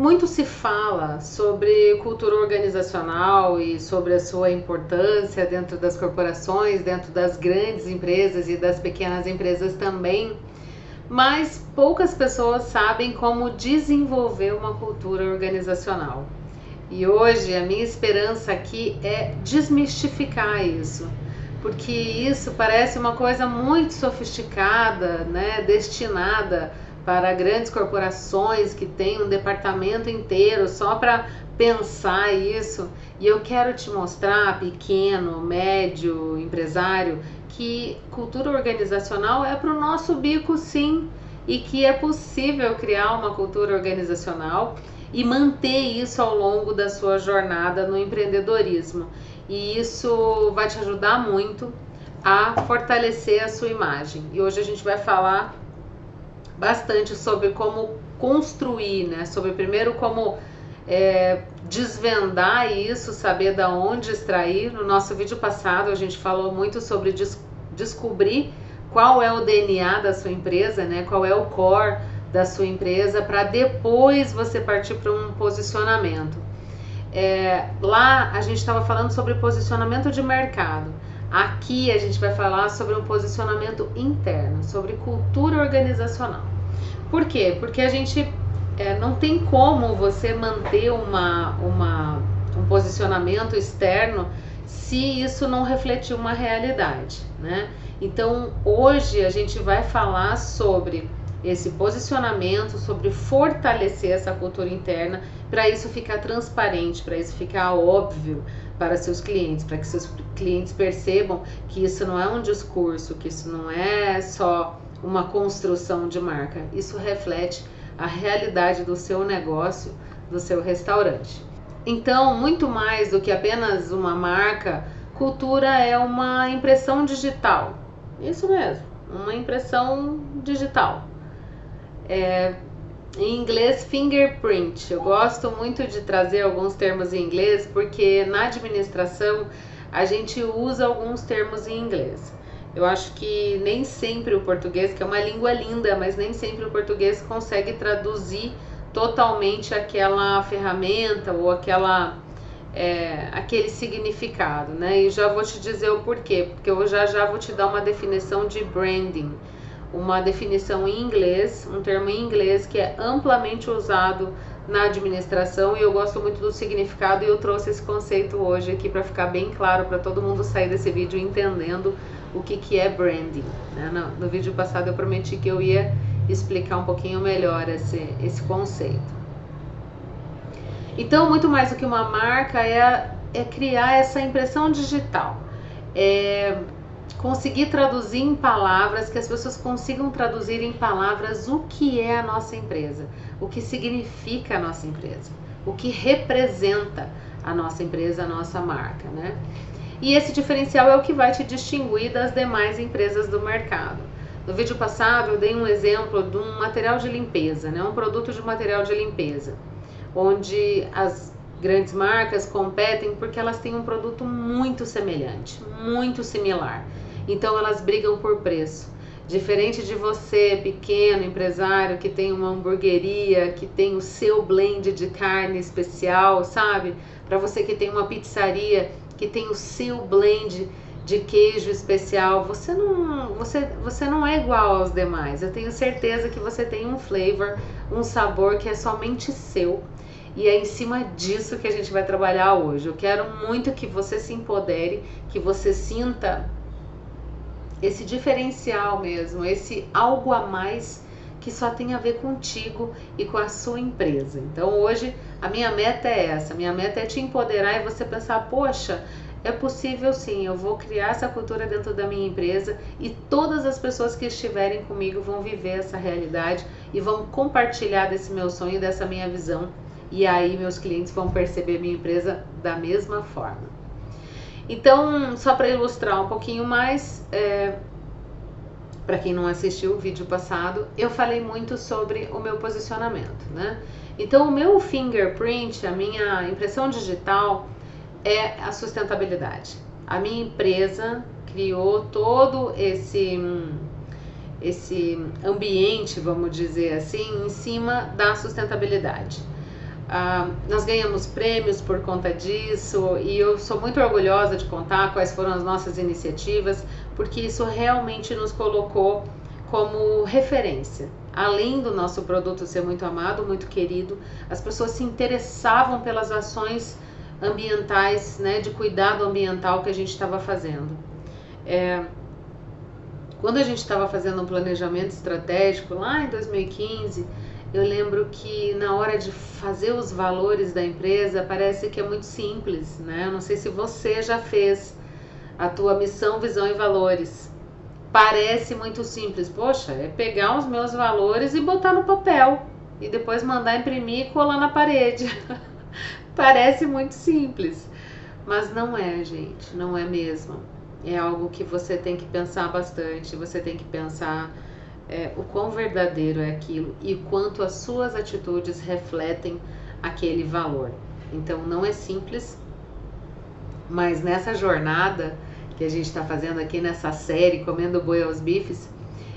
Muito se fala sobre cultura organizacional e sobre a sua importância dentro das corporações, dentro das grandes empresas e das pequenas empresas também, mas poucas pessoas sabem como desenvolver uma cultura organizacional. E hoje a minha esperança aqui é desmistificar isso, porque isso parece uma coisa muito sofisticada, né, destinada para grandes corporações que têm um departamento inteiro só para pensar isso. E eu quero te mostrar, pequeno, médio, empresário, que cultura organizacional é para o nosso bico, sim, e que é possível criar uma cultura organizacional e manter isso ao longo da sua jornada no empreendedorismo. E isso vai te ajudar muito a fortalecer a sua imagem. E hoje a gente vai falar bastante sobre como construir, né? Sobre primeiro como desvendar isso, saber da onde extrair. No nosso vídeo passado a gente falou muito sobre descobrir qual é o DNA da sua empresa, né? Qual é o core da sua empresa, para depois você partir para um posicionamento. Lá a gente estava falando sobre posicionamento de mercado. Aqui a gente vai falar sobre um posicionamento interno, sobre cultura organizacional. Por quê? Porque a gente não tem como você manter um posicionamento externo se isso não refletir uma realidade, né? Então hoje a gente vai falar sobre esse posicionamento, sobre fortalecer essa cultura interna, para isso ficar transparente, para isso ficar óbvio para seus clientes, para que seus clientes percebam que isso não é um discurso, que isso não é só uma construção de marca, isso reflete a realidade do seu negócio, do seu restaurante. Então, muito mais do que apenas uma marca, cultura é uma impressão digital. Isso mesmo, uma impressão digital. Em inglês, fingerprint. Eu gosto muito de trazer alguns termos em inglês porque na administração a gente usa alguns termos em inglês. Eu acho que nem sempre o português, que é uma língua linda, mas nem sempre o português consegue traduzir totalmente aquela ferramenta ou aquele significado, né? E já vou te dizer o porquê, porque eu já vou te dar uma definição de branding, uma definição em inglês, um termo em inglês que é amplamente usado na administração, e eu gosto muito do significado, e eu trouxe esse conceito hoje aqui para ficar bem claro, para todo mundo sair desse vídeo entendendo o que é branding, né? No vídeo passado eu prometi que eu ia explicar um pouquinho melhor esse conceito. Então, muito mais do que uma marca é criar essa impressão digital, conseguir traduzir em palavras, que as pessoas consigam traduzir em palavras o que é a nossa empresa, o que significa a nossa empresa, o que representa a nossa empresa, a nossa marca, né? E esse diferencial é o que vai te distinguir das demais empresas do mercado. No vídeo passado eu dei um exemplo de um material de limpeza, né? Um produto de material de limpeza, onde as grandes marcas competem porque elas têm um produto muito semelhante, muito similar. Então elas brigam por preço. Diferente de você, pequeno empresário, que tem uma hamburgueria, que tem o seu blend de carne especial, sabe? Para você que tem uma pizzaria, que tem o seu blend de queijo especial, você não é igual aos demais. Eu tenho certeza que você tem um flavor, um sabor que é somente seu. E é em cima disso que a gente vai trabalhar hoje. Eu quero muito que você se empodere, que você sinta esse diferencial mesmo, esse algo a mais que só tem a ver contigo e com a sua empresa. Então hoje a minha meta é essa, minha meta é te empoderar e você pensar, poxa, é possível sim, eu vou criar essa cultura dentro da minha empresa e todas as pessoas que estiverem comigo vão viver essa realidade e vão compartilhar desse meu sonho, dessa minha visão, e aí meus clientes vão perceber minha empresa da mesma forma. Então, só para ilustrar um pouquinho mais, para quem não assistiu o vídeo passado, eu falei muito sobre o meu posicionamento, né? Então, o meu fingerprint, a minha impressão digital, é a sustentabilidade. A minha empresa criou todo esse ambiente, vamos dizer assim, em cima da sustentabilidade. Nós ganhamos prêmios por conta disso e eu sou muito orgulhosa de contar quais foram as nossas iniciativas, porque isso realmente nos colocou como referência. Além do nosso produto ser muito amado, muito querido, as pessoas se interessavam pelas ações ambientais, né, de cuidado ambiental que a gente estava fazendo. Quando a gente estava fazendo um planejamento estratégico lá em 2015, eu lembro que na hora de fazer os valores da empresa, parece que é muito simples, né? Eu não sei se você já fez a tua missão, visão e valores. Parece muito simples. Poxa, é pegar os meus valores e botar no papel. E depois mandar imprimir e colar na parede. Parece muito simples. Mas não é, gente. Não é mesmo. É algo que você tem que pensar bastante. Você tem que pensar o quão verdadeiro é aquilo e quanto as suas atitudes refletem aquele valor. Então não é simples, mas nessa jornada que a gente está fazendo aqui nessa série Comendo Boi aos Bifes,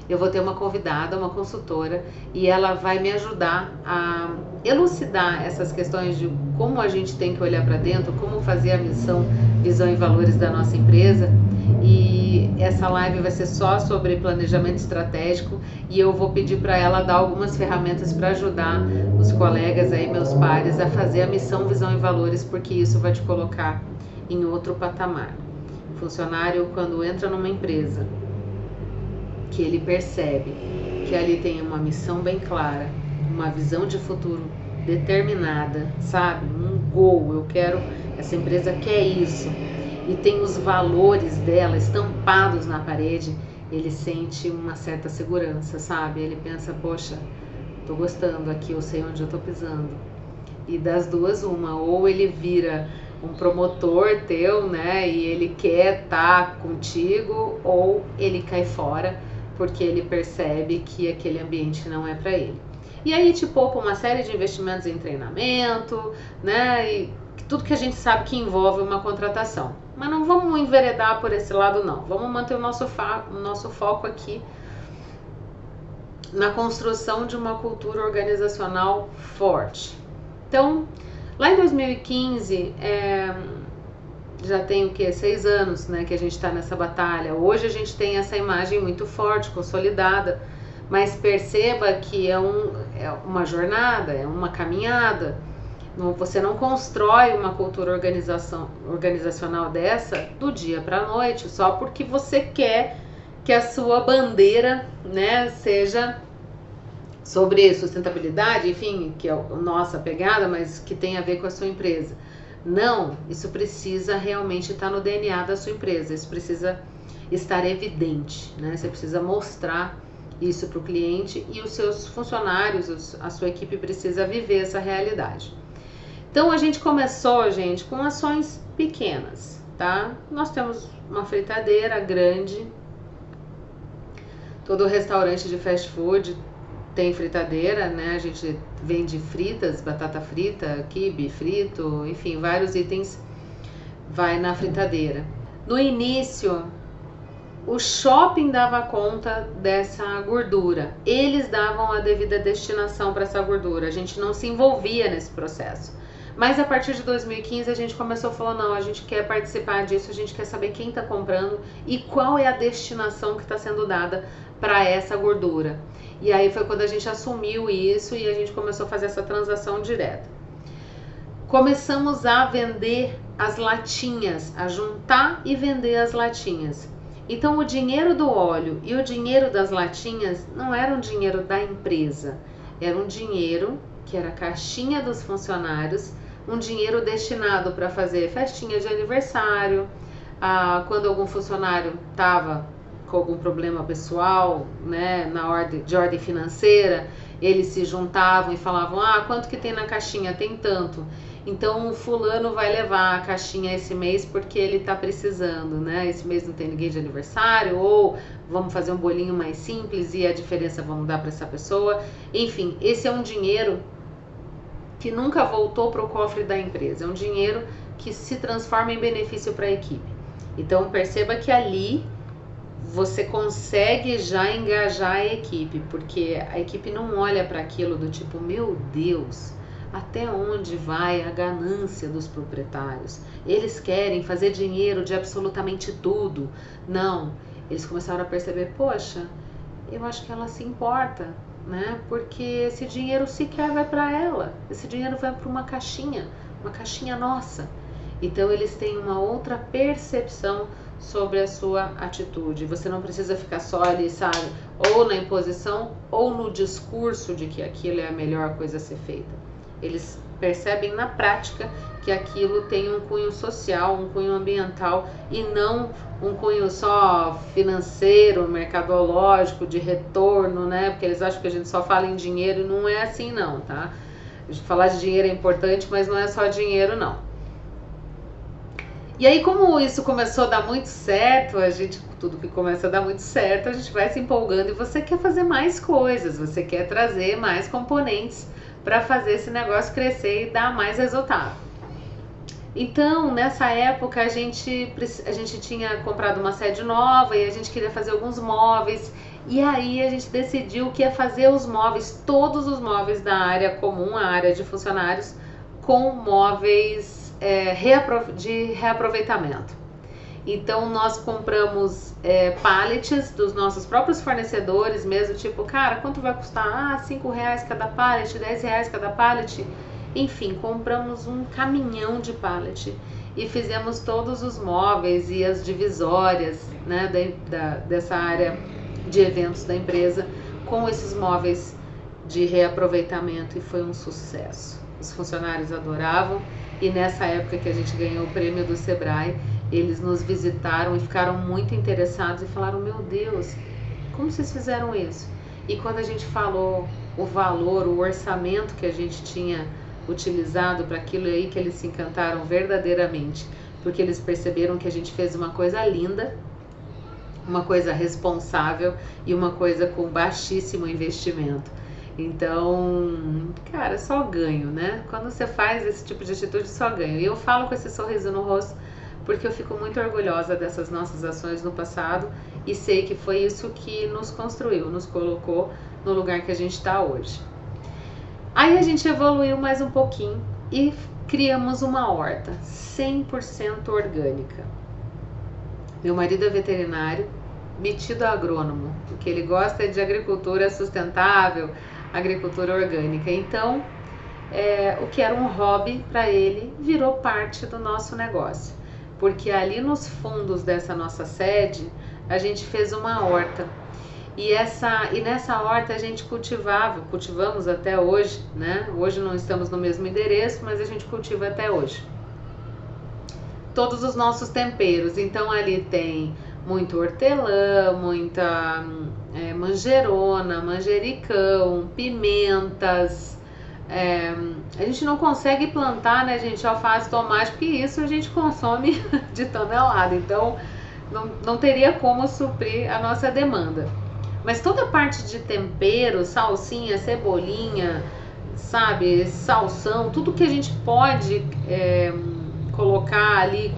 eu vou ter uma convidada, uma consultora, e ela vai me ajudar a elucidar essas questões de como a gente tem que olhar para dentro, como fazer a missão, visão e valores da nossa empresa. E essa live vai ser só sobre planejamento estratégico e eu vou pedir para ela dar algumas ferramentas para ajudar os colegas aí, meus pares, a fazer a missão, visão e valores, porque isso vai te colocar em outro patamar. O funcionário, quando entra numa empresa, que ele percebe que ali tem uma missão bem clara, uma visão de futuro determinada, sabe? Um goal, essa empresa quer isso, e tem os valores dela estampados na parede, ele sente uma certa segurança, sabe? Ele pensa, poxa, tô gostando aqui, eu sei onde eu tô pisando. E das duas, uma, ou ele vira um promotor teu, né, e ele quer estar contigo, ou ele cai fora, porque ele percebe que aquele ambiente não é para ele. E aí te poupa uma série de investimentos em treinamento, né, e tudo que a gente sabe que envolve uma contratação. Mas não vamos enveredar por esse lado, não. Vamos manter o nosso foco aqui na construção de uma cultura organizacional forte. Então, lá em 2015, já tem o que? 6 anos, né, que a gente está nessa batalha. Hoje a gente tem essa imagem muito forte, consolidada, mas perceba que é uma jornada, é uma caminhada. Você não constrói uma cultura organizacional dessa do dia para a noite, só porque você quer que a sua bandeira, né, seja sobre sustentabilidade, enfim, que é a nossa pegada, mas que tem a ver com a sua empresa. Não, isso precisa realmente estar no DNA da sua empresa, isso precisa estar evidente, né? Você precisa mostrar isso para o cliente e os seus funcionários, a sua equipe precisa viver essa realidade. Então a gente começou, gente, com ações pequenas, tá? Nós temos uma fritadeira grande, todo restaurante de fast food tem fritadeira, né? A gente vende fritas, batata frita, quibe frito, enfim, vários itens vai na fritadeira. No início, o shopping dava conta dessa gordura, eles davam a devida destinação para essa gordura, a gente não se envolvia nesse processo. Mas a partir de 2015 a gente começou a falar, não, a gente quer participar disso, a gente quer saber quem está comprando e qual é a destinação que está sendo dada para essa gordura. E aí foi quando a gente assumiu isso e a gente começou a fazer essa transação direta. Começamos a vender as latinhas, a juntar e vender as latinhas. Então o dinheiro do óleo e o dinheiro das latinhas não era um dinheiro da empresa, era um dinheiro que era a caixinha dos funcionários, um dinheiro destinado para fazer festinha de aniversário, quando algum funcionário estava com algum problema pessoal, né, de ordem financeira, eles se juntavam e falavam, quanto que tem na caixinha? Tem tanto. Então o fulano vai levar a caixinha esse mês porque ele está precisando, né? Esse mês não tem ninguém de aniversário, ou vamos fazer um bolinho mais simples e a diferença vamos dar para essa pessoa. Enfim, esse é um dinheiro que nunca voltou para o cofre da empresa, é um dinheiro que se transforma em benefício para a equipe. Então perceba que ali você consegue já engajar a equipe, porque a equipe não olha para aquilo do tipo, meu Deus, até onde vai a ganância dos proprietários. Eles querem fazer dinheiro de absolutamente tudo. Não, eles começaram a perceber, poxa, eu acho que ela se importa, né? Porque esse dinheiro sequer vai para ela, esse dinheiro vai para uma caixinha nossa. Então eles têm uma outra percepção sobre a sua atitude. Você não precisa ficar só ali, sabe, ou na imposição ou no discurso de que aquilo é a melhor coisa a ser feita. Eles percebem na prática que aquilo tem um cunho social, um cunho ambiental e não um cunho só financeiro, mercadológico, de retorno, né? Porque eles acham que a gente só fala em dinheiro e não é assim não, tá? Falar de dinheiro é importante, mas não é só dinheiro não. E aí, como isso começou a dar muito certo, tudo que começa a dar muito certo, a gente vai se empolgando e você quer fazer mais coisas, você quer trazer mais componentes para fazer esse negócio crescer e dar mais resultado. Então, nessa época, a gente tinha comprado uma sede nova e a gente queria fazer alguns móveis. E aí a gente decidiu que ia fazer os móveis, todos os móveis da área comum, a área de funcionários, com móveis de reaproveitamento. Então nós compramos pallets dos nossos próprios fornecedores mesmo, tipo, cara, quanto vai custar? R$5 cada pallet, R$10 cada pallet. Enfim, compramos um caminhão de pallet e fizemos todos os móveis e as divisórias, né, dessa área de eventos da empresa com esses móveis de reaproveitamento e foi um sucesso. Os funcionários adoravam e nessa época que a gente ganhou o prêmio do Sebrae, eles nos visitaram e ficaram muito interessados e falaram, meu Deus, como vocês fizeram isso? E quando a gente falou o valor, o orçamento que a gente tinha utilizado para aquilo aí, que eles se encantaram verdadeiramente, porque eles perceberam que a gente fez uma coisa linda, uma coisa responsável e uma coisa com baixíssimo investimento. Então, cara, só ganho, né? Quando você faz esse tipo de atitude, só ganho. E eu falo com esse sorriso no rosto porque eu fico muito orgulhosa dessas nossas ações no passado e sei que foi isso que nos construiu, nos colocou no lugar que a gente está hoje. Aí a gente evoluiu mais um pouquinho e criamos uma horta 100% orgânica. Meu marido é veterinário, metido agrônomo, porque ele gosta de agricultura sustentável, agricultura orgânica. Então, o que era um hobby para ele virou parte do nosso negócio, porque ali nos fundos dessa nossa sede a gente fez uma horta e nessa horta a gente cultivamos até hoje, né? Hoje não estamos no mesmo endereço, mas a gente cultiva até hoje todos os nossos temperos. Então ali tem muito hortelã, muita manjerona, manjericão, pimentas. A gente não consegue plantar, né, gente, alface, tomate, porque isso a gente consome de tonelada. Então não teria como suprir a nossa demanda. Mas toda a parte de tempero, salsinha, cebolinha, sabe, salsão, tudo que a gente pode colocar ali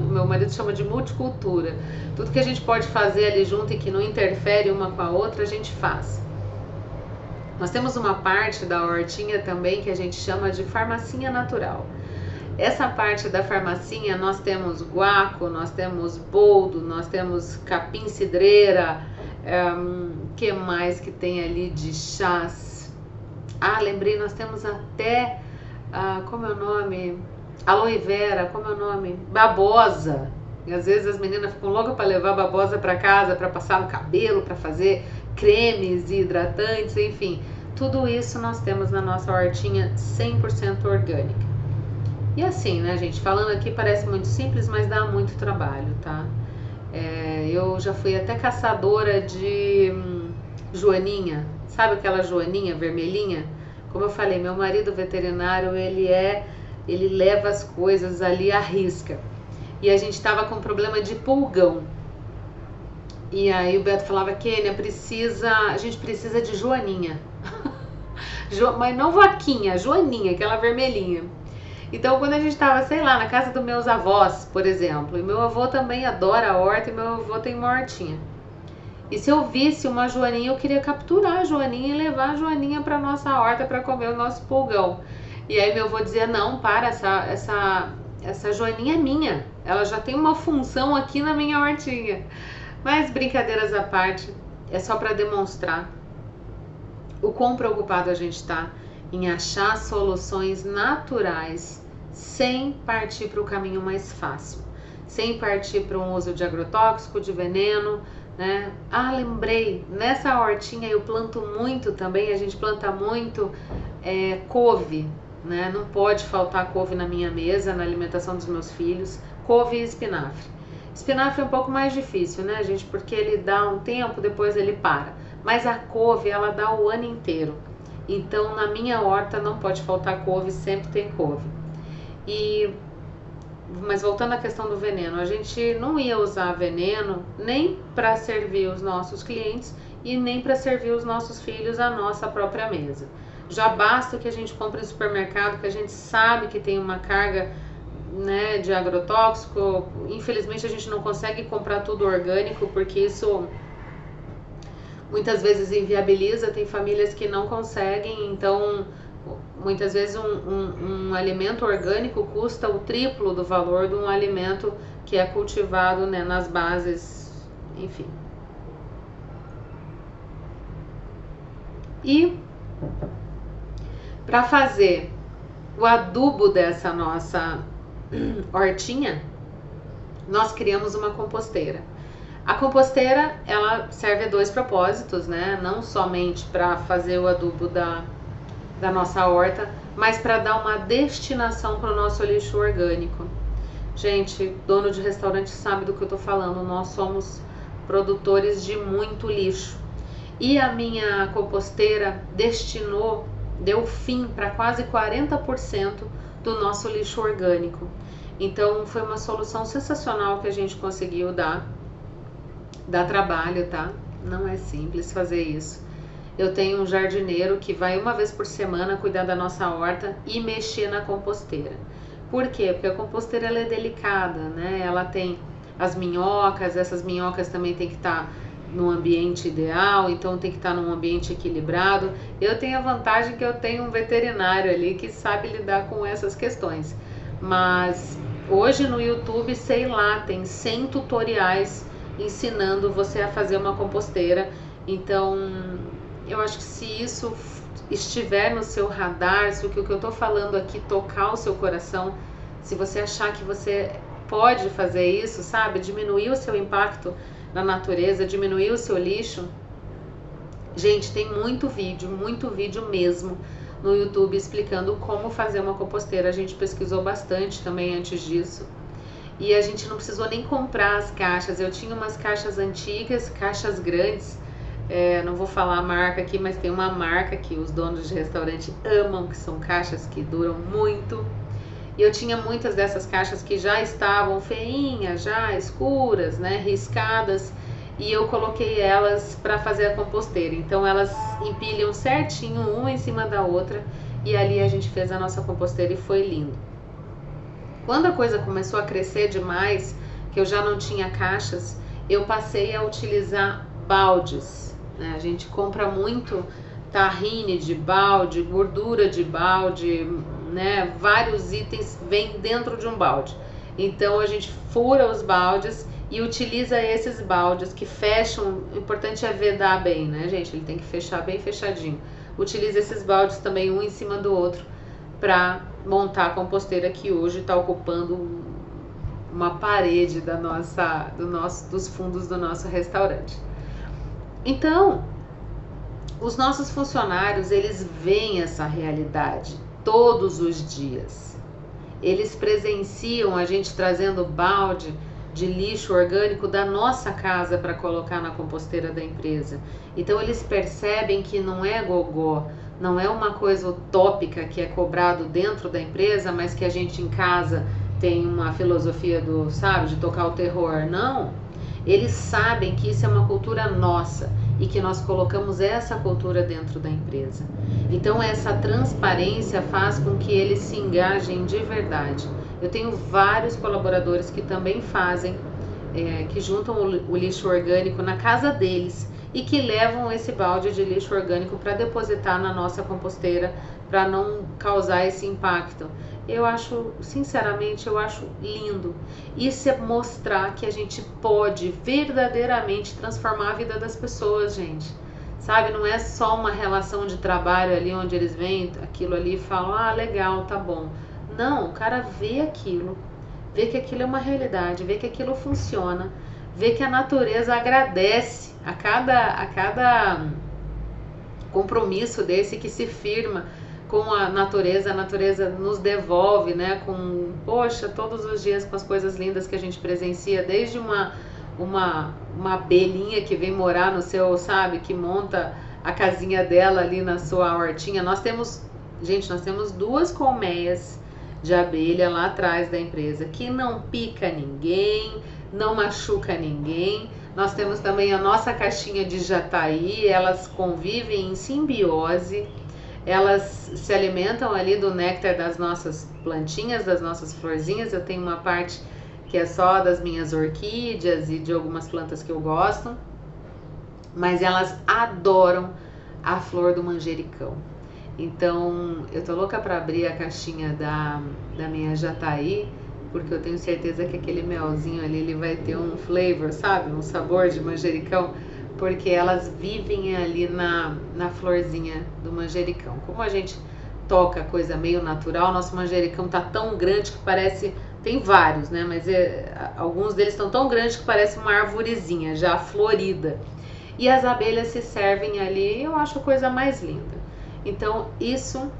meu marido chama de multicultura, tudo que a gente pode fazer ali junto e que não interfere uma com a outra, a gente faz. Nós temos uma parte da hortinha também que a gente chama de farmacinha natural. Essa parte da farmacinha nós temos guaco, nós temos boldo, nós temos capim-cidreira, que mais que tem ali de chás? Lembrei, nós temos até, como é o nome? Aloe vera, como é o nome? Babosa. E às vezes as meninas ficam loucas para levar babosa para casa, para passar no cabelo, para fazer cremes e hidratantes, enfim. Tudo isso nós temos na nossa hortinha 100% orgânica. E assim, né, gente? Falando aqui parece muito simples, mas dá muito trabalho, tá? Eu já fui até caçadora de joaninha. Sabe aquela joaninha vermelhinha? Como eu falei, meu marido veterinário, ele leva as coisas ali à risca. E a gente tava com problema de pulgão. E aí o Beto falava, Kênia, a gente precisa de joaninha. Mas não vaquinha, joaninha, aquela vermelhinha. Então quando a gente tava, sei lá, na casa dos meus avós, por exemplo, e meu avô também adora a horta e meu avô tem uma hortinha. E se eu visse uma joaninha, eu queria capturar a joaninha e levar a joaninha para nossa horta para comer o nosso pulgão. E aí meu avô dizia, não, para, essa joaninha é minha, ela já tem uma função aqui na minha hortinha. Mas brincadeiras à parte, é só para demonstrar o quão preocupado a gente está em achar soluções naturais sem partir para o caminho mais fácil, sem partir para um uso de agrotóxico, de veneno, né? Ah, lembrei, nessa hortinha eu planto muito também, a gente planta muito couve, né? Não pode faltar couve na minha mesa, na alimentação dos meus filhos, couve e espinafre. Espinafre é um pouco mais difícil, né, gente? Porque ele dá um tempo, depois ele para. Mas a couve, ela dá o ano inteiro. Então, na minha horta não pode faltar couve, sempre tem couve. Mas voltando à questão do veneno, a gente não ia usar veneno nem para servir os nossos clientes e nem para servir os nossos filhos à nossa própria mesa. Já basta o que a gente compra em supermercado, que a gente sabe que tem uma carga, né, de agrotóxico. Infelizmente a gente não consegue comprar tudo orgânico, porque isso muitas vezes inviabiliza, tem famílias que não conseguem, então muitas vezes um alimento orgânico custa o triplo do valor de um alimento que é cultivado, né, nas bases, enfim. E para fazer o adubo dessa nossa hortinha, nós criamos uma composteira. A composteira, ela serve a dois propósitos, né? Não somente para fazer o adubo da nossa horta, mas para dar uma destinação para o nosso lixo orgânico. Gente, dono de restaurante sabe do que eu tô falando, nós somos produtores de muito lixo. E a minha composteira deu fim para quase 40% do nosso lixo orgânico. Então foi uma solução sensacional que a gente conseguiu dar. Dá trabalho, tá? Não é simples fazer isso. Eu tenho um jardineiro que vai uma vez por semana cuidar da nossa horta e mexer na composteira. Por quê? Porque a composteira ela é delicada, né? Ela tem as minhocas, essas minhocas também tem que estar no ambiente ideal, então tem que estar num ambiente equilibrado. Eu tenho a vantagem que eu tenho um veterinário ali que sabe lidar com essas questões. Mas hoje no YouTube, sei lá, tem 100 tutoriais ensinando você a fazer uma composteira. Então, eu acho que se isso estiver no seu radar, se o que eu tô falando aqui tocar o seu coração, se você achar que você pode fazer isso, sabe? Diminuir o seu impacto na natureza, diminuir o seu lixo. Gente, tem muito vídeo mesmo no YouTube explicando como fazer uma composteira. A gente pesquisou bastante também antes disso. E a gente não precisou nem comprar as caixas. Eu tinha umas caixas antigas, caixas grandes. Não vou falar a marca aqui, mas tem uma marca que os donos de restaurante amam, que são caixas que duram muito. E eu tinha muitas dessas caixas que já estavam feinhas, já escuras, né, riscadas. E eu coloquei elas para fazer a composteira. Então elas empilham certinho, uma em cima da outra. E ali a gente fez a nossa composteira e foi lindo. Quando a coisa começou a crescer demais, que eu já não tinha caixas, eu passei a utilizar baldes, né? A gente compra muito tahine de balde, gordura de balde, né? Vários itens vêm dentro de um balde. Então a gente fura os baldes e utiliza esses baldes que fecham. O importante é vedar bem, né, gente? Ele tem que fechar bem fechadinho. Utiliza esses baldes também um em cima do outro para montar a composteira que hoje está ocupando uma parede dos fundos do nosso restaurante. Então, os nossos funcionários, eles veem essa realidade todos os dias. Eles presenciam a gente trazendo balde de lixo orgânico da nossa casa para colocar na composteira da empresa. Então eles percebem que não é gogó, não é uma coisa utópica que é cobrado dentro da empresa, mas que a gente em casa tem uma filosofia de tocar o terror. Não, eles sabem que isso é uma cultura nossa e que nós colocamos essa cultura dentro da empresa. Então essa transparência faz com que eles se engajem de verdade. Eu tenho vários colaboradores que também fazem, que juntam o lixo orgânico na casa deles e que levam esse balde de lixo orgânico para depositar na nossa composteira, para não causar esse impacto. Eu acho, sinceramente, eu acho lindo. Isso é mostrar que a gente pode verdadeiramente transformar a vida das pessoas, gente. Sabe, não é só uma relação de trabalho ali onde eles veem aquilo ali e falam, ah, legal, tá bom. Não, o cara vê aquilo, vê que aquilo é uma realidade, vê que aquilo funciona, vê que a natureza agradece a cada compromisso desse que se firma com a natureza nos devolve, né, com, poxa, todos os dias com as coisas lindas que a gente presencia, desde uma abelhinha que vem morar no seu, sabe, que monta a casinha dela ali na sua hortinha. Nós temos 2 colmeias de abelha lá atrás da empresa, que não pica ninguém, não machuca ninguém. Nós temos também a nossa caixinha de jataí, elas convivem em simbiose, elas se alimentam ali do néctar das nossas plantinhas, das nossas florzinhas. Eu tenho uma parte que é só das minhas orquídeas e de algumas plantas que eu gosto, mas elas adoram a flor do manjericão. Então, eu tô louca para abrir a caixinha da minha jataí, porque eu tenho certeza que aquele melzinho ali, ele vai ter um flavor, sabe? Um sabor de manjericão, porque elas vivem ali na florzinha do manjericão. Como a gente toca coisa meio natural, nosso manjericão tá tão grande que parece... Tem vários, né? Mas alguns deles estão tão grandes que parece uma arvorezinha já florida. E as abelhas se servem ali, eu acho a coisa mais linda. Então, isso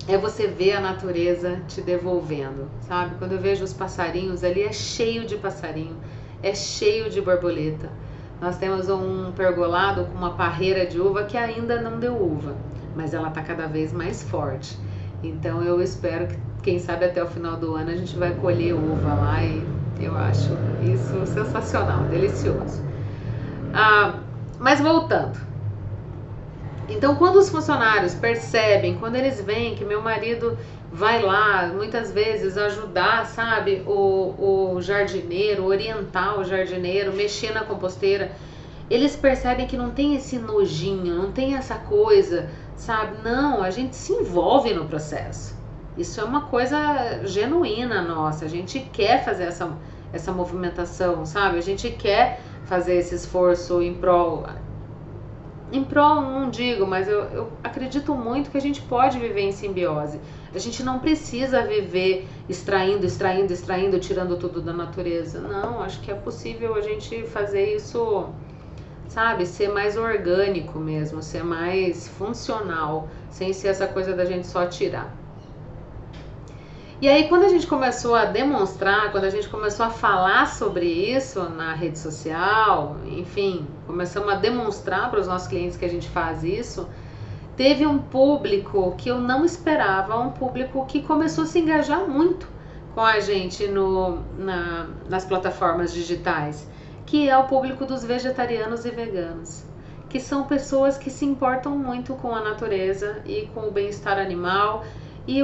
é você ver a natureza te devolvendo, sabe? Quando eu vejo os passarinhos ali, é cheio de passarinho, é cheio de borboleta. Nós temos um pergolado com uma parreira de uva que ainda não deu uva, mas ela está cada vez mais forte. Então, eu espero que, quem sabe, até o final do ano a gente vai colher uva lá e eu acho isso sensacional, delicioso. Mas voltando. Então, quando os funcionários percebem, quando eles veem que meu marido vai lá, muitas vezes, ajudar, sabe, o jardineiro, orientar o jardineiro, mexer na composteira, eles percebem que não tem esse nojinho, não tem essa coisa, sabe? Não, a gente se envolve no processo. Isso é uma coisa genuína nossa, a gente quer fazer essa movimentação, sabe? A gente quer fazer esse esforço em prol, não digo, mas eu acredito muito que a gente pode viver em simbiose. A gente não precisa viver extraindo, tirando tudo da natureza. Não, acho que é possível a gente fazer isso, sabe, ser mais orgânico mesmo, ser mais funcional, sem ser essa coisa da gente só tirar. E aí, quando a gente começou a demonstrar, quando a gente começou a falar sobre isso na rede social, enfim, começamos a demonstrar para os nossos clientes que a gente faz isso, teve um público que eu não esperava, um público que começou a se engajar muito com a gente nas plataformas digitais, que é o público dos vegetarianos e veganos, que são pessoas que se importam muito com a natureza e com o bem-estar animal, e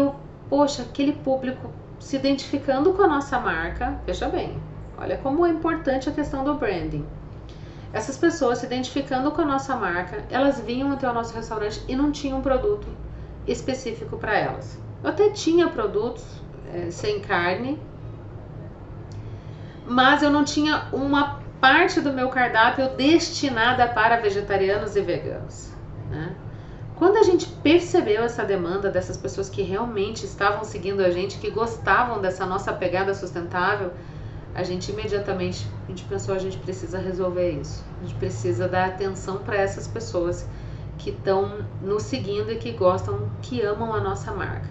poxa, aquele público se identificando com a nossa marca. Veja bem, olha como é importante a questão do branding. Essas pessoas se identificando com a nossa marca, elas vinham até o nosso restaurante e não tinham um produto específico para elas. Eu até tinha produtos sem carne, mas eu não tinha uma parte do meu cardápio destinada para vegetarianos e veganos, né? Quando a gente percebeu essa demanda dessas pessoas que realmente estavam seguindo a gente, que gostavam dessa nossa pegada sustentável, a gente imediatamente pensou, a gente precisa resolver isso. A gente precisa dar atenção para essas pessoas que estão nos seguindo e que gostam, que amam a nossa marca.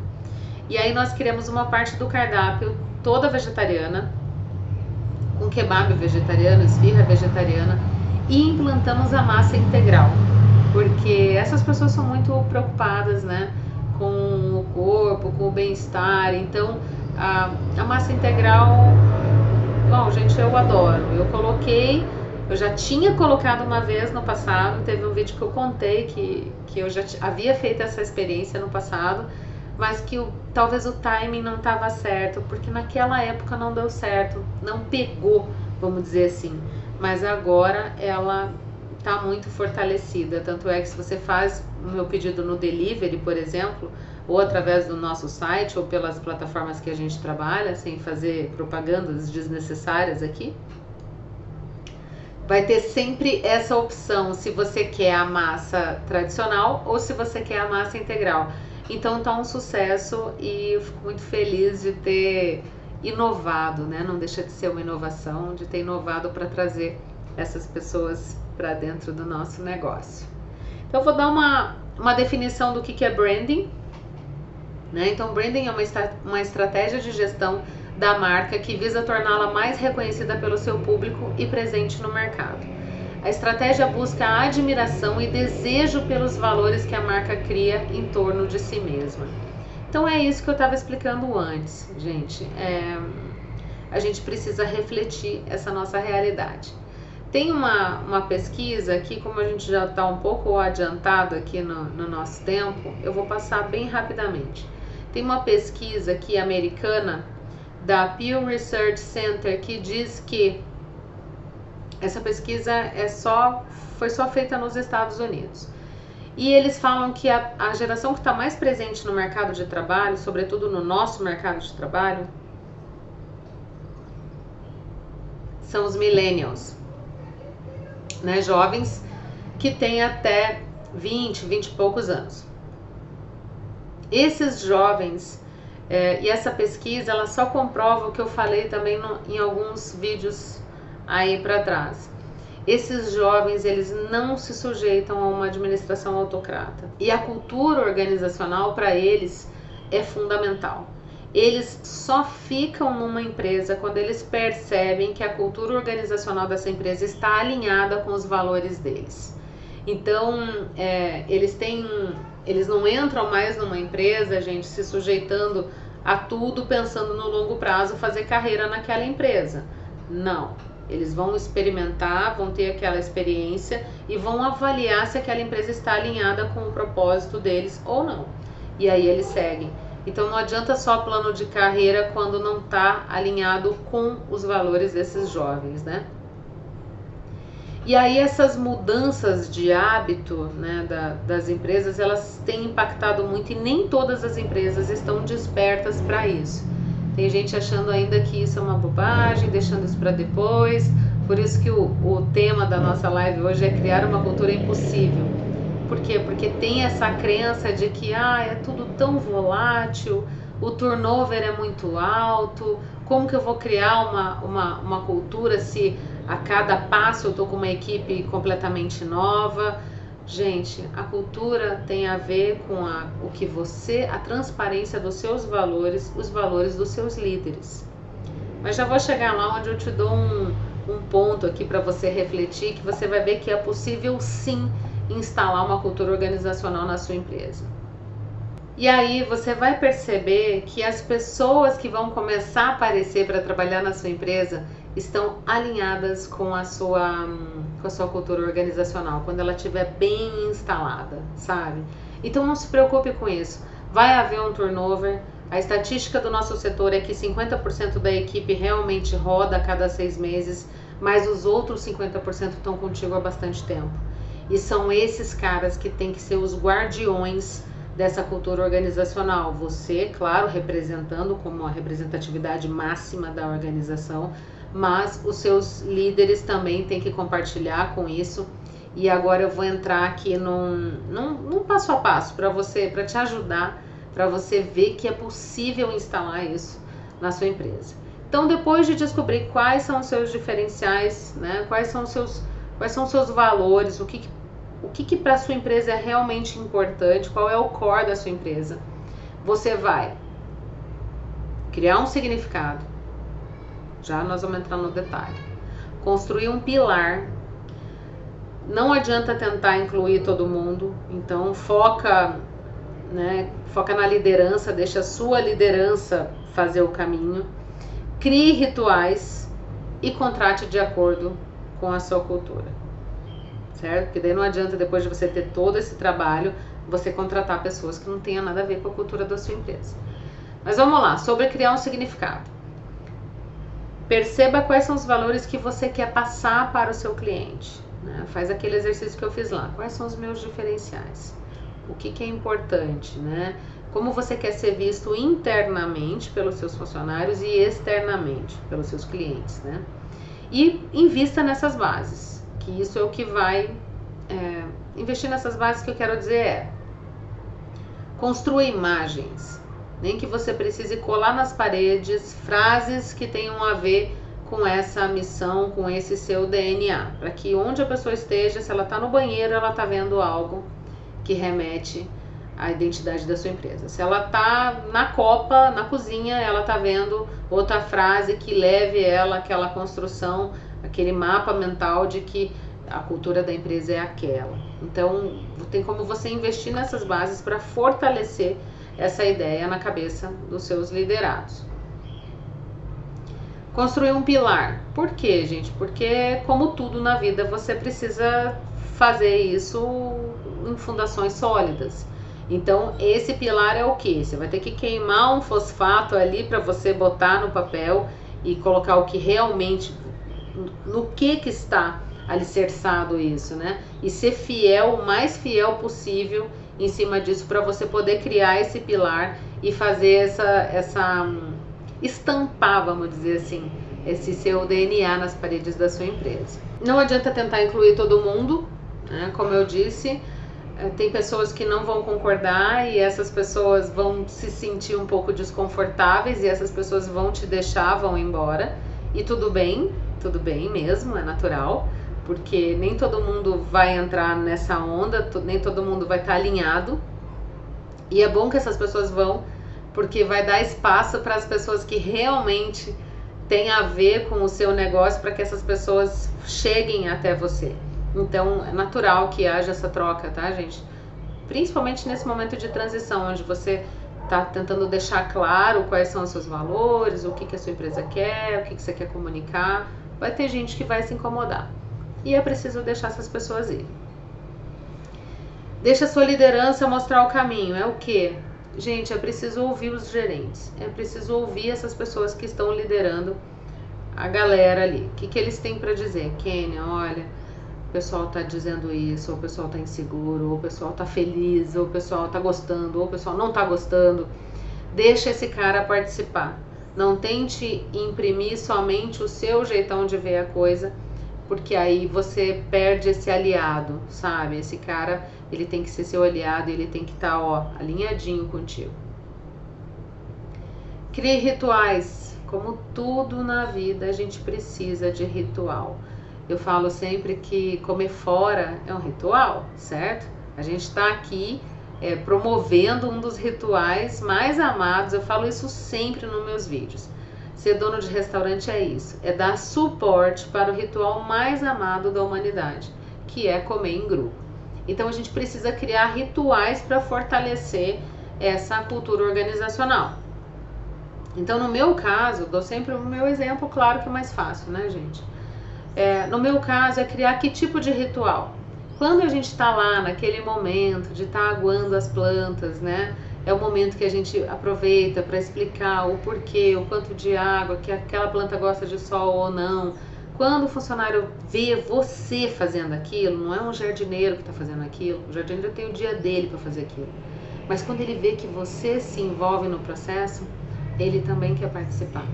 E aí nós criamos uma parte do cardápio toda vegetariana, com kebab vegetariano, esfirra vegetariana, e implantamos a massa integral. Porque essas pessoas são muito preocupadas, né, com o corpo, com o bem-estar. Então, a massa integral, bom, gente, eu adoro. Eu já tinha colocado uma vez no passado, teve um vídeo que eu contei que eu já havia feito essa experiência no passado, mas que talvez o timing não estava certo, porque naquela época não deu certo, não pegou, vamos dizer assim. Mas agora ela estar muito fortalecida. Tanto é que se você faz o meu pedido no delivery, por exemplo, ou através do nosso site, ou pelas plataformas que a gente trabalha, sem fazer propagandas desnecessárias aqui, vai ter sempre essa opção, se você quer a massa tradicional ou se você quer a massa integral. Então tá um sucesso e eu fico muito feliz de ter inovado, né? Não deixa de ser uma inovação, de ter inovado para trazer essas pessoas para dentro do nosso negócio. Então eu vou dar uma definição do que é branding, né? Então branding é uma estratégia de gestão da marca que visa torná-la mais reconhecida pelo seu público e presente no mercado. A estratégia busca a admiração e desejo pelos valores que a marca cria em torno de si mesma. Então é isso que eu estava explicando antes, gente. A gente precisa refletir essa nossa realidade. Tem uma pesquisa aqui, como a gente já está um pouco adiantado aqui no nosso tempo, eu vou passar bem rapidamente. Tem uma pesquisa aqui americana da Pew Research Center que diz que essa pesquisa foi só feita nos Estados Unidos. E eles falam que a geração que está mais presente no mercado de trabalho, sobretudo no nosso mercado de trabalho, são os millennials, né? Jovens que têm até 20 e poucos anos. Esses jovens, e essa pesquisa, ela só comprova o que eu falei também em alguns vídeos aí para trás. Esses jovens, eles não se sujeitam a uma administração autocrata. E a cultura organizacional, para eles, é fundamental. Eles só ficam numa empresa quando eles percebem que a cultura organizacional dessa empresa está alinhada com os valores deles. Então, eles não entram mais numa empresa, gente, se sujeitando a tudo, pensando no longo prazo fazer carreira naquela empresa. Não. Eles vão experimentar, vão ter aquela experiência e vão avaliar se aquela empresa está alinhada com o propósito deles ou não. E aí eles seguem. Então não adianta só plano de carreira quando não está alinhado com os valores desses jovens, né? E aí essas mudanças de hábito, né, das empresas, elas têm impactado muito e nem todas as empresas estão despertas para isso. Tem gente achando ainda que isso é uma bobagem, deixando isso para depois. Por isso que o tema da nossa live hoje é criar uma cultura impossível. Por quê? Porque tem essa crença de que é tudo tão volátil, o turnover é muito alto, como que eu vou criar uma cultura se a cada passo eu estou com uma equipe completamente nova? Gente, a cultura tem a ver com a transparência dos seus valores, os valores dos seus líderes. Mas já vou chegar lá onde eu te dou um ponto aqui para você refletir, que você vai ver que é possível sim instalar uma cultura organizacional na sua empresa. E aí você vai perceber que as pessoas que vão começar a aparecer para trabalhar na sua empresa estão alinhadas com a sua cultura organizacional, quando ela estiver bem instalada, sabe? Então não se preocupe com isso. Vai haver um turnover. A estatística do nosso setor é que 50% da equipe realmente roda a cada 6 meses, mas os outros 50% estão contigo há bastante tempo. E são esses caras que têm que ser os guardiões dessa cultura organizacional. Você, claro, representando como a representatividade máxima da organização, mas os seus líderes também têm que compartilhar com isso. E agora eu vou entrar aqui num passo a passo para te ajudar, para você ver que é possível instalar isso na sua empresa. Então, depois de descobrir quais são os seus diferenciais, né, quais são os seus valores, o que para a sua empresa é realmente importante, qual é o core da sua empresa, você vai criar um significado. Já nós vamos entrar no detalhe. Construir um pilar. Não adianta tentar incluir todo mundo. Então foca na liderança, deixa a sua liderança fazer o caminho. Crie rituais e contrate de acordo com a sua cultura. Certo? Porque daí não adianta, depois de você ter todo esse trabalho, você contratar pessoas que não tenham nada a ver com a cultura da sua empresa. Mas vamos lá, sobre criar um significado. Perceba quais são os valores que você quer passar para o seu cliente. né? Faz aquele exercício que eu fiz lá. Quais são os meus diferenciais? O que é importante, né? Como você quer ser visto internamente pelos seus funcionários e externamente pelos seus clientes, né? E invista nessas bases, que isso é o que vai... investir nessas bases que eu quero dizer construa imagens, nem que você precise colar nas paredes frases que tenham a ver com essa missão, com esse seu DNA, para que onde a pessoa esteja, se ela está no banheiro, ela está vendo algo que remete à identidade da sua empresa. Se ela está na copa, na cozinha, ela está vendo outra frase que leve ela àquela construção, aquele mapa mental de que a cultura da empresa é aquela. Então, tem como você investir nessas bases para fortalecer essa ideia na cabeça dos seus liderados. Construir um pilar. Por quê, gente? Porque, como tudo na vida, você precisa fazer isso em fundações sólidas. Então, esse pilar é o quê? Você vai ter que queimar um fosfato ali para você botar no papel e colocar o que realmente, no que está alicerçado isso, né? E ser fiel, o mais fiel possível em cima disso para você poder criar esse pilar e fazer estampar, vamos dizer assim, esse seu DNA nas paredes da sua empresa. Não adianta tentar incluir todo mundo, né? Como eu disse, tem pessoas que não vão concordar e essas pessoas vão se sentir um pouco desconfortáveis e essas pessoas vão te deixar, vão embora. E tudo bem mesmo, é natural, porque nem todo mundo vai entrar nessa onda, nem todo mundo vai estar alinhado. E é bom que essas pessoas vão, porque vai dar espaço para as pessoas que realmente têm a ver com o seu negócio, para que essas pessoas cheguem até você. Então, é natural que haja essa troca, tá, gente? Principalmente nesse momento de transição, onde você está tentando deixar claro quais são os seus valores, o que a sua empresa quer, o que você quer comunicar. Vai ter gente que vai se incomodar. E é preciso deixar essas pessoas ir. Deixa a sua liderança mostrar o caminho. É o quê? Gente, é preciso ouvir os gerentes. É preciso ouvir essas pessoas que estão liderando a galera ali. O que eles têm para dizer? Kênia, olha, o pessoal está dizendo isso, ou o pessoal está inseguro, ou o pessoal está feliz, ou o pessoal está gostando, ou o pessoal não está gostando. Deixa esse cara participar. Não tente imprimir somente o seu jeitão de ver a coisa, porque aí você perde esse aliado, sabe? Esse cara, ele tem que ser seu aliado, ele tem que estar, alinhadinho contigo. Crie rituais. Como tudo na vida, a gente precisa de ritual. Eu falo sempre que comer fora é um ritual, certo? A gente está aqui promovendo um dos rituais mais amados. Eu falo isso sempre nos meus vídeos. Ser dono de restaurante é isso, é dar suporte para o ritual mais amado da humanidade, que é comer em grupo. Então a gente precisa criar rituais para fortalecer essa cultura organizacional. Então, no meu caso, dou sempre o meu exemplo, claro que é mais fácil, né, gente? No meu caso, é criar que tipo de ritual? Quando a gente está lá naquele momento de estar aguando as plantas, né? É o momento que a gente aproveita para explicar o porquê, o quanto de água, que aquela planta gosta de sol ou não. Quando o funcionário vê você fazendo aquilo, não é um jardineiro que está fazendo aquilo, o jardineiro tem o dia dele para fazer aquilo. Mas quando ele vê que você se envolve no processo, ele também quer participar.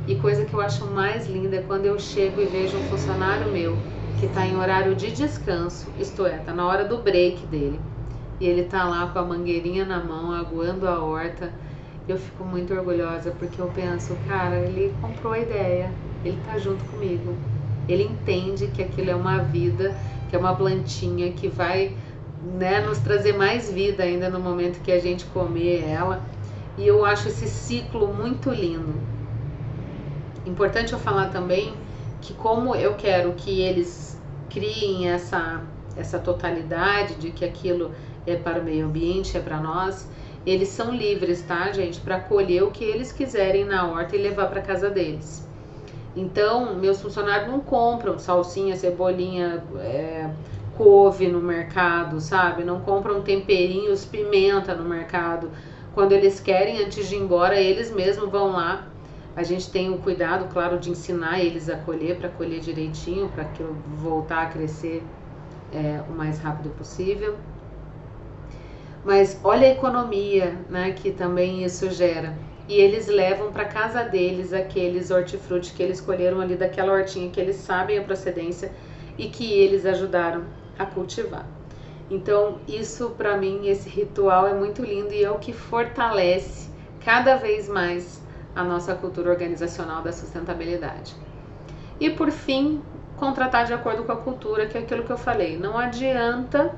E coisa que eu acho mais linda é quando eu chego e vejo um funcionário meu que está em horário de descanso, isto é, está na hora do break dele, e ele está lá com a mangueirinha na mão, aguando a horta. Eu fico muito orgulhosa, porque eu penso, cara, ele comprou a ideia, ele está junto comigo, ele entende que aquilo é uma vida, que é uma plantinha que vai, né, nos trazer mais vida ainda no momento que a gente comer ela. E eu acho esse ciclo muito lindo. Importante eu falar também que, como eu quero que eles criem essa totalidade de que aquilo é para o meio ambiente, é para nós, eles são livres, tá, gente, para colher o que eles quiserem na horta e levar para casa deles. Então, meus funcionários não compram salsinha, cebolinha, couve no mercado, sabe? Não compram temperinhos, pimenta no mercado. Quando eles querem, antes de ir embora, eles mesmos vão lá. A gente tem o cuidado, claro, de ensinar eles a colher, para colher direitinho, para que eu voltar a crescer o mais rápido possível. Mas olha a economia, né, que também isso gera. E eles levam para casa deles aqueles hortifruti que eles colheram ali daquela hortinha que eles sabem a procedência e que eles ajudaram a cultivar. Então, isso para mim, esse ritual é muito lindo e é o que fortalece cada vez mais a nossa cultura organizacional da sustentabilidade. E por fim, contratar de acordo com a cultura, que é aquilo que eu falei. Não adianta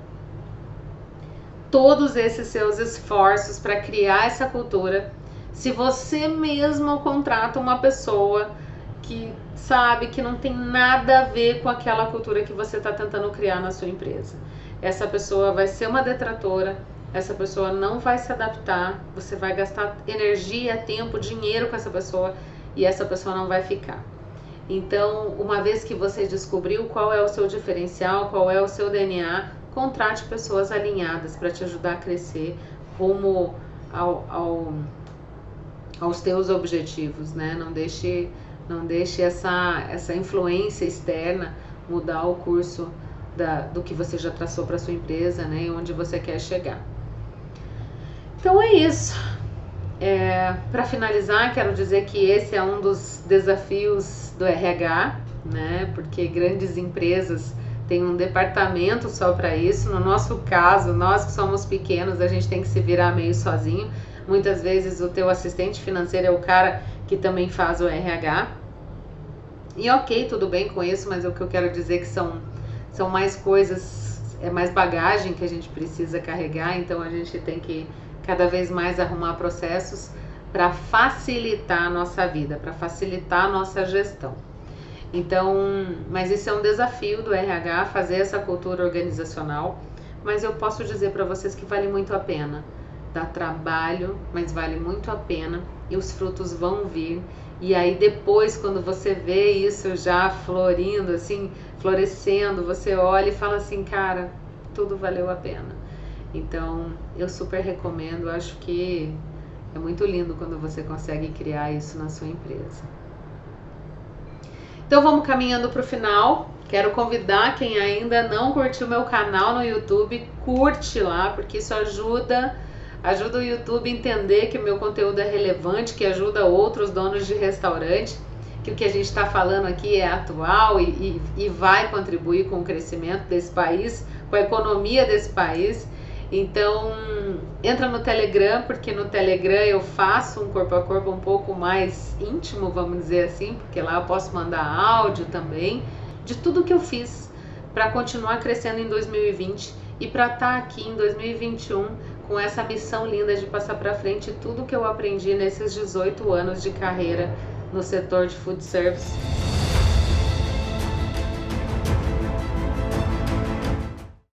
todos esses seus esforços para criar essa cultura se você mesmo contrata uma pessoa que sabe que não tem nada a ver com aquela cultura que você está tentando criar na sua empresa. Essa pessoa vai ser uma detratora, essa pessoa não vai se adaptar, você vai gastar energia, tempo, dinheiro com essa pessoa e essa pessoa não vai ficar. Então, uma vez que você descobriu qual é o seu diferencial, qual é o seu DNA, contrate pessoas alinhadas para te ajudar a crescer rumo aos teus objetivos, né? Não deixe essa influência externa mudar o curso do que você já traçou para sua empresa, né? E onde você quer chegar. Então é isso. Para finalizar, quero dizer que esse é um dos desafios do RH, né? Porque grandes empresas têm um departamento só para isso. No nosso caso, nós que somos pequenos, a gente tem que se virar meio sozinho. Muitas vezes o teu assistente financeiro é o cara que também faz o RH. E ok, tudo bem com isso, mas o que eu quero dizer é que são mais coisas, é mais bagagem que a gente precisa carregar, então a gente tem que cada vez mais arrumar processos para facilitar a nossa vida, para facilitar a nossa gestão. Então, mas isso é um desafio do RH, fazer essa cultura organizacional, mas eu posso dizer para vocês que vale muito a pena. Dá trabalho, mas vale muito a pena e os frutos vão vir. E aí depois, quando você vê isso já florindo, assim, florescendo, você olha e fala assim, cara, tudo valeu a pena. Então, eu super recomendo, acho que é muito lindo quando você consegue criar isso na sua empresa. Então, vamos caminhando para o final. Quero convidar quem ainda não curtiu meu canal no YouTube, curte lá, porque isso ajuda o YouTube a entender que o meu conteúdo é relevante, que ajuda outros donos de restaurante, que o que a gente está falando aqui é atual e vai contribuir com o crescimento desse país, com a economia desse país. Então, entra no Telegram, porque no Telegram eu faço um corpo a corpo um pouco mais íntimo, vamos dizer assim, porque lá eu posso mandar áudio também, de tudo que eu fiz para continuar crescendo em 2020 e para estar aqui em 2021 com essa missão linda de passar para frente tudo que eu aprendi nesses 18 anos de carreira no setor de food service